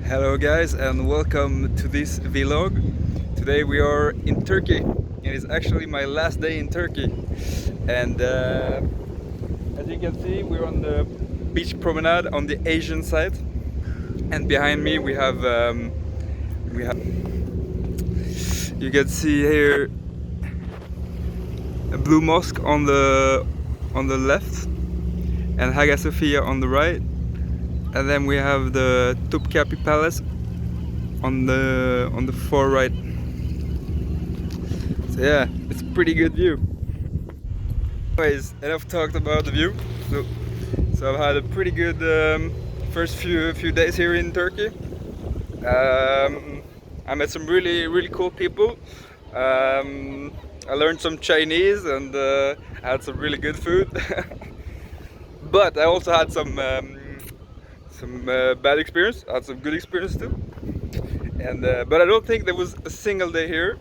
Hello guys and welcome to this vlog. Today we are in Turkey. It is actually my last day in Turkey, and as you can see we're on the beach promenade on the Asian side, and behind me we have you can see here a blue mosque on the left and Hagia Sophia on the right, and then we have the Topkapi Palace on the far right. So yeah, it's a pretty good view. Anyways, enough talked about the view. So I've had a pretty good first few days here in Turkey. I met some really cool people. I learned some Chinese and I had some really good food. But I also had some bad experience. I had some good experience too. And but I don't think there was a single day here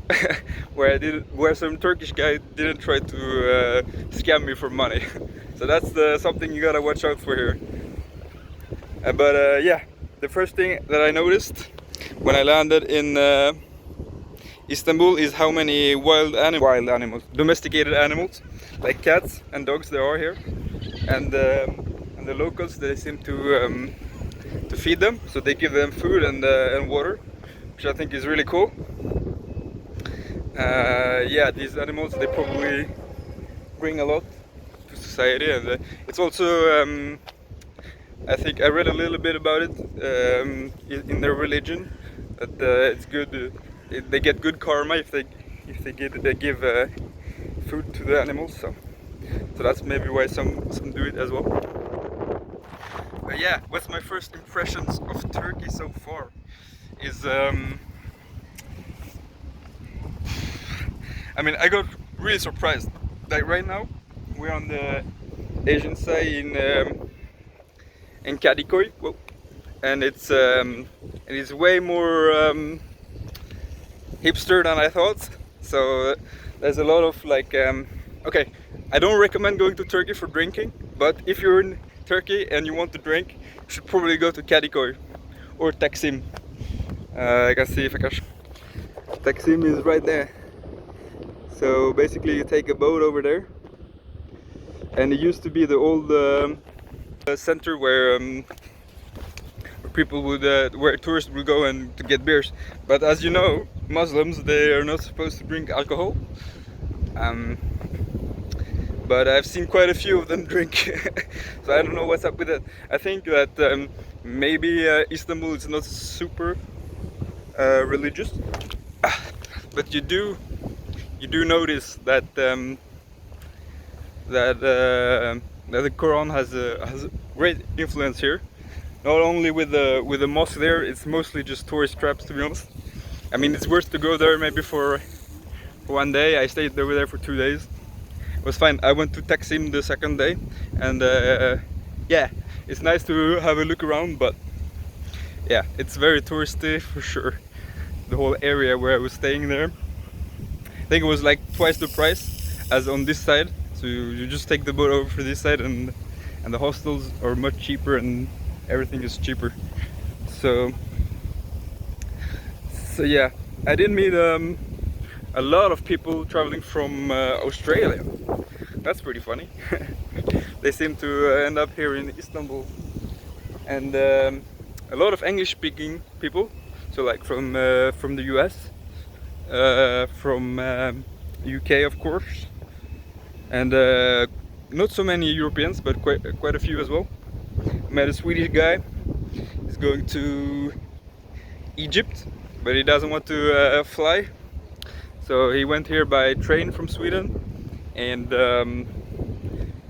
where some Turkish guy didn't try to scam me for money. So that's something you gotta watch out for here. But yeah, the first thing that I noticed when I landed in Istanbul is how many wild animals, domesticated animals, like cats and dogs there are here, and the locals, they seem to feed them, so they give them food and water, which I think is really cool. Yeah, these animals, they probably bring a lot to society, and it's also I think I read a little bit about it in their religion, that it's good. They get good karma if they give food to the animals. So that's maybe why some do it as well. But yeah, what's my first impressions of Turkey so far? Is I mean, I got really surprised. Like right now, we're on the Asian side in Kadıköy, and it is way more hipster than I thought. So there's a lot of like okay, I don't recommend going to Turkey for drinking, but if you're in Turkey and you want to drink, you should probably go to Kadıköy or Taksim. I can see if I can. Taksim is right there. So basically you take a boat over there, and it used to be the old center where people would where tourists would go and to get beers. But as you know, Muslims, they are not supposed to drink alcohol, but I've seen quite a few of them drink. So I don't know what's up with it. I think that maybe Istanbul is not super religious, but you do notice that that the Quran has a great influence here. Not only with the mosque there, it's mostly just tourist traps, to be honest. I mean, it's worth to go there maybe for one day. I stayed over there for 2 days. It was fine. I went to Taksim the second day, and yeah, it's nice to have a look around, but yeah, it's very touristy for sure. The whole area where I was staying there, I think it was like twice the price as on this side. So you just take the boat over for this side, and the hostels are much cheaper and everything is cheaper. So yeah, I did meet a lot of people traveling from Australia. That's pretty funny. They seem to end up here in Istanbul, and a lot of English-speaking people. So like from the US, from UK, of course, and not so many Europeans, but quite a few as well. Met a Swedish guy. He's going to Egypt, but he doesn't want to fly, so he went here by train from Sweden, and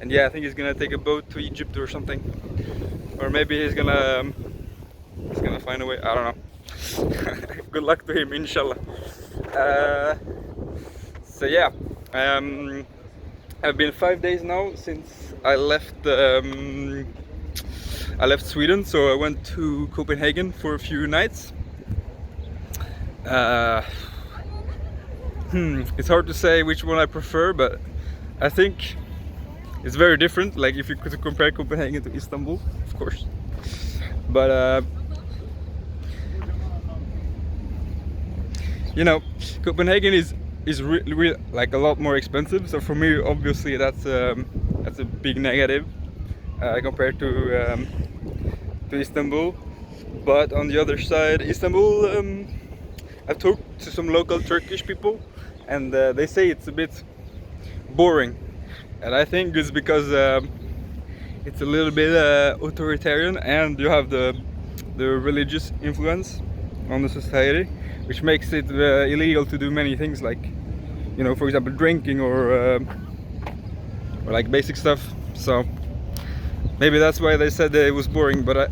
yeah, I think he's gonna take a boat to Egypt or something, or maybe he's gonna find a way. I don't know. Good luck to him, inshallah. So yeah, I've been 5 days now since I left Sweden, so I went to Copenhagen for a few nights. It's hard to say which one I prefer, but I think it's very different. Like if you could compare Copenhagen to Istanbul, of course. But you know, Copenhagen is like a lot more expensive. So for me, obviously, that's a big negative compared to Istanbul. But on the other side, Istanbul, I've talked to some local Turkish people, and they say it's a bit boring, and I think it's because it's a little bit authoritarian, and you have the religious influence on the society, which makes it illegal to do many things, like, you know, for example, drinking or like basic stuff. So maybe that's why they said that it was boring, but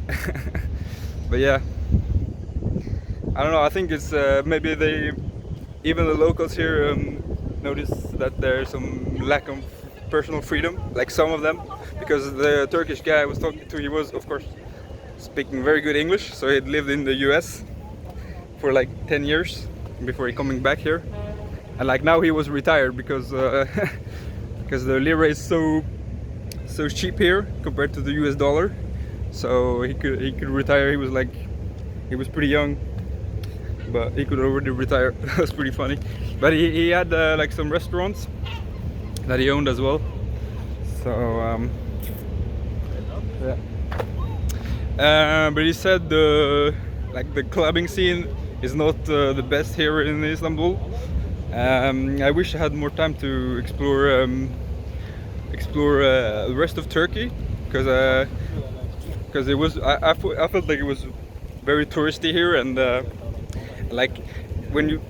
but yeah, I don't know. I think it's maybe even the locals here notice that there's some lack of personal freedom, like some of them, because the Turkish guy I was talking to, he was of course speaking very good English, so he'd lived in the US for like 10 years before he coming back here, and like now he was retired because because the lira is so cheap here compared to the US dollar, so he could retire. He was pretty young, but he could already retire. That was pretty funny. But he had like some restaurants that he owned as well. So yeah. But he said the clubbing scene is not the best here in Istanbul. I wish I had more time to explore the rest of Turkey, because it was I felt like it was very touristy here, and like when you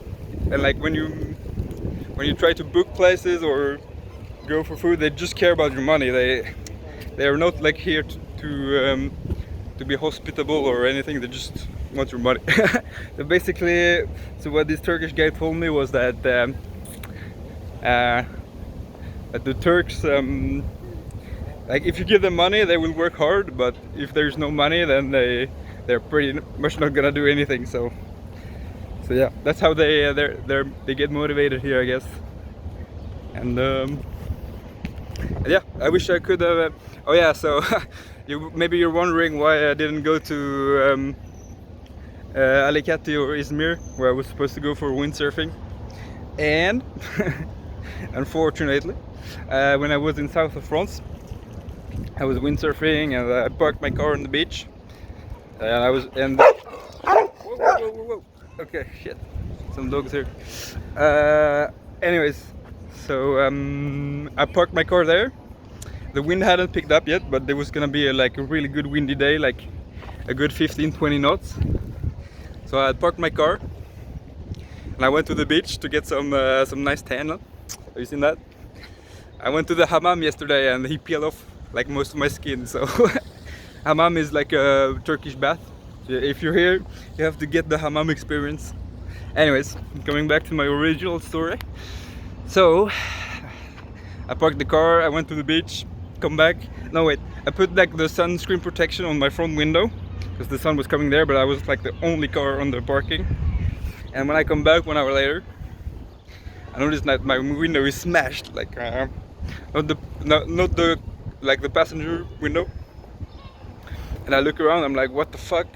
try to book places or go for food, they just care about your money. They are not like here to be hospitable or anything. They just want your money. So basically, so what this Turkish guy told me was that the Turks, like if you give them money, they will work hard, but if there's no money, then they're pretty much not gonna do anything. So yeah, that's how they get motivated here, I guess. And yeah, I wish I could have. Oh yeah, so maybe you're wondering why I didn't go to Alicante or Izmir, where I was supposed to go for windsurfing. And unfortunately, when I was in south of France, I was windsurfing, and I parked my car on the beach, and I was whoa. Okay, shit, some dogs here. Anyways, so I parked my car there. The wind hadn't picked up yet, but there was gonna be a really good windy day, like a good 15-20 knots. So I parked my car and I went to the beach to get some nice tan. Have you seen that? I went to the hammam yesterday, and he peeled off like most of my skin. So hammam is like a Turkish bath. So if you're here, you have to get the hammam experience. Anyways, coming back to my original story. So I parked the car, I went to the beach, come back. No wait, I put like the sunscreen protection on my front window because the sun was coming there, but I was like the only car on the parking. And when I come back 1 hour later, I noticed that my window is smashed, like not the passenger window. And I look around, I'm like, what the fuck?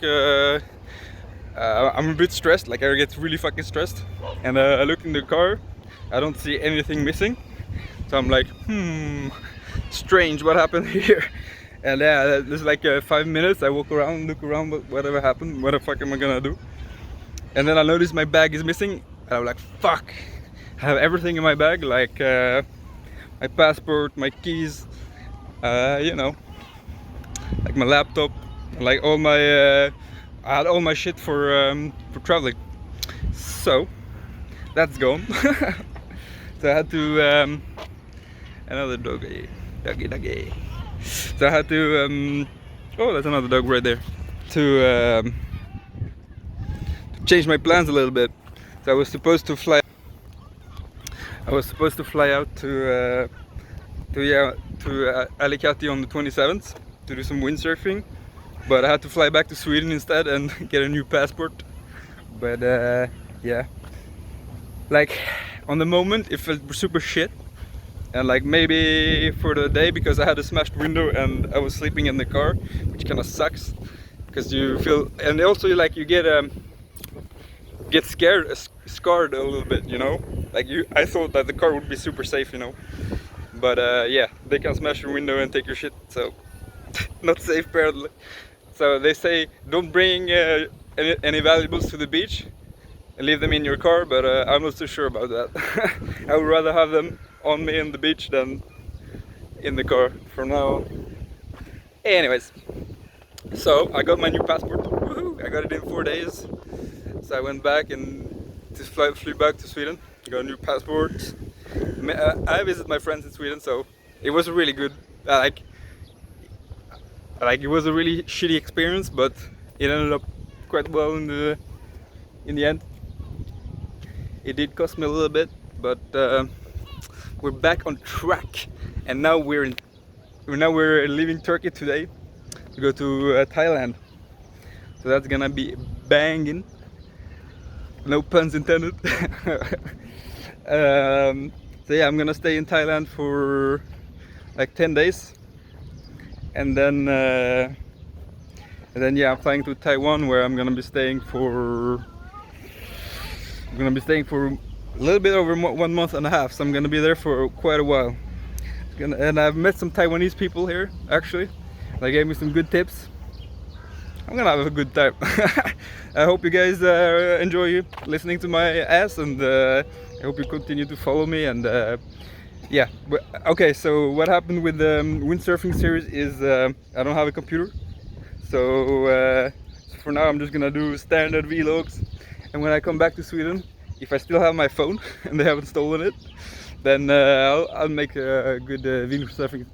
I'm a bit stressed, like I get really fucking stressed. And I look in the car, I don't see anything missing. So I'm like, strange, what happened here? And yeah, there's like 5 minutes, I walk around, look around, whatever happened, what the fuck am I gonna do? And then I notice my bag is missing, and I'm like, fuck. I have everything in my bag, like my passport, my keys, you know, like my laptop, like all my, I had all my shit for traveling. So that's gone. So I had to, another doggy. So I had to, oh, that's another dog right there. To change my plans a little bit. So I was supposed to fly out to Alicante on the 27th to do some windsurfing, but I had to fly back to Sweden instead and get a new passport. But yeah, like on the moment it felt super shit, and like maybe for the day, because I had a smashed window and I was sleeping in the car, which kind of sucks because you feel, and also like you get scared scarred a little bit, you know. Like I thought that the car would be super safe, you know. But yeah, they can smash your window and take your shit, so not safe apparently. So they say don't bring any valuables to the beach and leave them in your car, but I'm not too sure about that. I would rather have them on me in the beach than in the car for now. Anyways, so I got my new passport. Woohoo! I got it in 4 days. So I went back and just flew back to Sweden. Got a new passport. I visited my friends in Sweden, so it was really good. Like it was a really shitty experience, but it ended up quite well in the end. It did cost me a little bit, but we're back on track, and now we're leaving Turkey today to go to Thailand. So that's gonna be banging. No puns intended. So yeah, I'm gonna stay in Thailand for like 10 days, and then yeah, I'm flying to Taiwan, where I'm gonna be staying for a little bit over 1 month and a half. So I'm gonna be there for quite a while. And I've met some Taiwanese people here actually. They gave me some good tips. I'm gonna have a good time. I hope you guys enjoy listening to my ass, and I hope you continue to follow me. And yeah, but, okay, so what happened with the windsurfing series is I don't have a computer, so for now I'm just gonna do standard vlogs. And when I come back to Sweden, if I still have my phone and they haven't stolen it, then I'll make a good windsurfing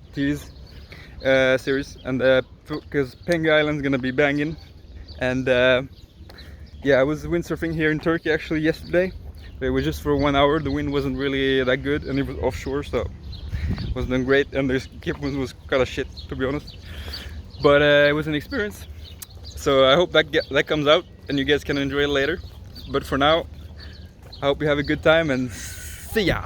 series, and because Pengu Island's gonna be banging. And yeah, I was windsurfing here in Turkey actually yesterday, but it was just for 1 hour. The wind wasn't really that good, and it was offshore, so it wasn't great, and the equipment was kind of shit, to be honest. But it was an experience, so I hope that comes out and you guys can enjoy it later. But for now, I hope you have a good time, and see ya!